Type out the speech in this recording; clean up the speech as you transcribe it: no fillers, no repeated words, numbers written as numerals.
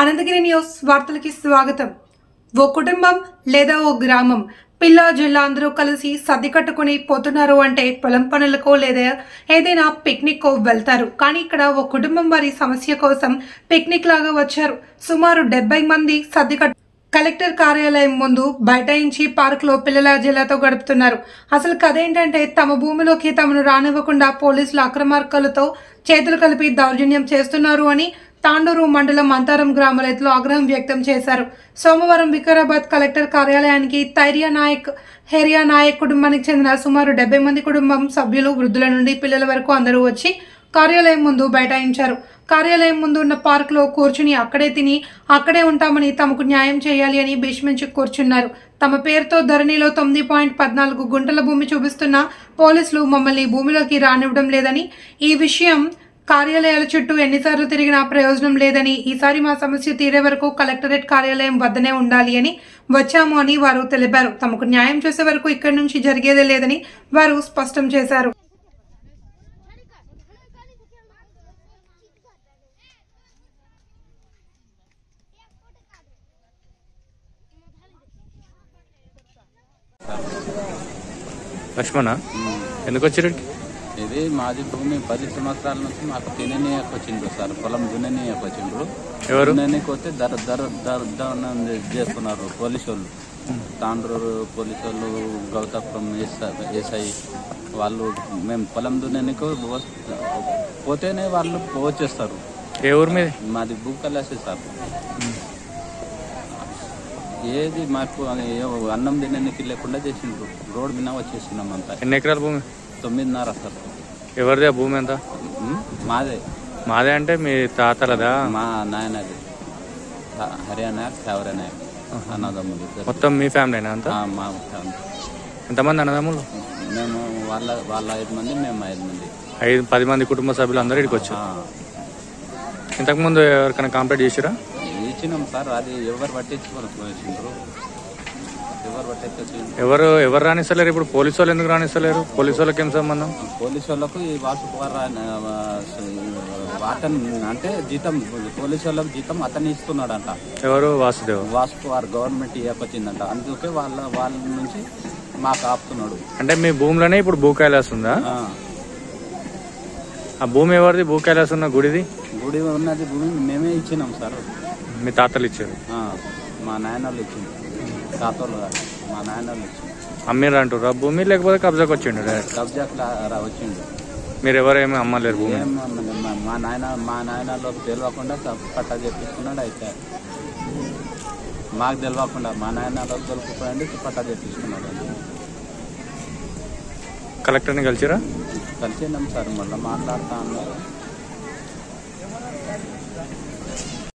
Anantagiri news వార్తలకి స్వాగతం. ఓ కుటుంబం లేదా ఓ గ్రామం పిల్ల జిల్లా అందరూ కలిసి సర్ది కట్టుకుని పోతున్నారు అంటే పొలం పనులకో లేదా ఏదైనా పిక్నిక్ కో వెళ్తారు. కానీ ఇక్కడ ఓ కుటుంబం వారి సమస్య కోసం పిక్నిక్ లాగా వచ్చారు. సుమారు 70 మంది సర్ది కలెక్టర్ కార్యాలయం ముందు బైఠాయించి పార్కులో పిల్లల జిల్లాతో గడుపుతున్నారు. అసలు కథ ఏంటంటే తమ భూమిలోకి తమను రానివ్వకుండా పోలీసులు అక్రమార్కులతో చేతులు కలిపి దౌర్జన్యం చేస్తున్నారు అని తాండూరు మండలం అంతారం గ్రామ రైతులు ఆగ్రహం వ్యక్తం చేశారు. సోమవారం వికారాబాద్ కలెక్టర్ కార్యాలయానికి హేరియా నాయక్ కుటుంబానికి చెందిన సుమారు 70 మంది కుటుంబం సభ్యులు వృద్ధుల నుండి పిల్లల వరకు అందరూ వచ్చి కార్యాలయం ముందు బైఠాయించారు. కార్యాలయం ముందు ఉన్న పార్కులో కూర్చుని అక్కడే తిని అక్కడే ఉంటామని తమకు న్యాయం చేయాలి అని భీష్మించి కూర్చున్నారు. తమ పేరుతో ధరణిలో 9.14 గుంటల భూమి చూపిస్తున్న పోలీసులు మమ్మల్ని భూమిలోకి రానివ్వడం లేదని, ఈ విషయం కార్యాలయాల చుట్టూ ఎన్నిసార్లు తిరిగినా ప్రయోజనం లేదని, ఈసారి మా సమస్య తీరే వరకు కలెక్టరేట్ కార్యాలయం వద్దనే ఉండాలి అని వచ్చాము అని వారు తెలిపారు. తమకు న్యాయం చేసే వరకు ఇక్కడి నుంచి జరిగేదే లేదని వారు స్పష్టం చేశారు. లక్ష్మణ, ఎందుకు వచ్చారు? ఇది మాది భూమి 10 సంవత్సరాల నుంచి మాకు తిననీయకు వచ్చిండ్రు సార్. పొలం దున్ననీయకు వచ్చిండ్రు. ఎవరు దున్ననీకొస్తే చేస్తున్నారు పోలీసు వాళ్ళు. తాండ్రూరు పోలీసు వాళ్ళు, గౌతాపురం ఎస్ఐ వాళ్ళు. మేము పొలం దున్ననీకు పోతేనే వాళ్ళు వచ్చేస్తారు. ఏ ఊరు మీద? మాది భూకలాసే సార్. ఏది మాకు అన్నం తినడానికి లేకుండా చేసిండ్రు. రోడ్ మీద వచ్చేసినాం అంతా. ఎన్ని ఎకరాల భూమి? 9.5 సార్. ఎవరిది ఆ భూమి ఎంత? మాదే అంటే మీ తాతలదా? మా నాయనది. హర్యానా ఫేవరేనా అన్నదమ్ములు. మొత్తం మీ ఫ్యామిలీనా అంతా? మా ఫ్యామిలీ. ఎంతమంది అన్నదమ్ములు? మేము వాళ్ళ 5 మంది, మేము 5 మంది. 10 మంది కుటుంబ సభ్యులు అందరూ ఇక్కడికి వచ్చారు. ఇంతకుముందు ఎవరికైనా కంప్లైంట్ చేసిరా? ఇచ్చినాం సార్. అది ఎవరు పట్టించుకోరు. ఎవరు రానిస్తలేరు? ఇప్పుడు పోలీసు వాళ్ళు ఎందుకు రానిస్తలేరు? పోలీసు వాళ్ళకి ఏం సంబంధం? పోలీసు వాళ్ళకు ఈ వాసుకుమార్ అంటే జీతం, పోలీసు వాళ్ళకి జీతం అతన్ని ఇస్తున్నాడంట. ఎవరు? వాసుకుమార్ గవర్నమెంట్ ఇవ్వకొచ్చిందంట. అందుకే వాళ్ళ నుంచి మాకు ఆపుతున్నాడు. అంటే మీ భూమిలోనే ఇప్పుడు భూ కైలాస్ ఉందా? ఆ భూమి ఎవరిది? భూ కైలాస్ ఉన్న గుడి ఉన్నది భూమి మేమే ఇచ్చినాం సార్. మీ తాతలు ఇచ్చారు? మా నాయనలు ఇచ్చింది. తాతలు మా నాయనలు ఇచ్చింది. అమ్మీరు అంటారు భూమి, లేకపోతే కబ్జాకి వచ్చిండు? కబ్జాకి వచ్చిండు. మీరు ఎవరేమీ అమ్మలేరు భూమి? మా నాయనలోకి తెలియకుండా పట్టా చెప్పించుకున్నాడు. అయితే మాకు తెలియకుండా మా నాయనలోకి దొరికిపోయండి, పట్టా చెప్పించుకున్నాడు. కలెక్టర్ని కలిసిరా? కలిసినాం సార్. మళ్ళీ మాట్లాడుతా అన్నారు.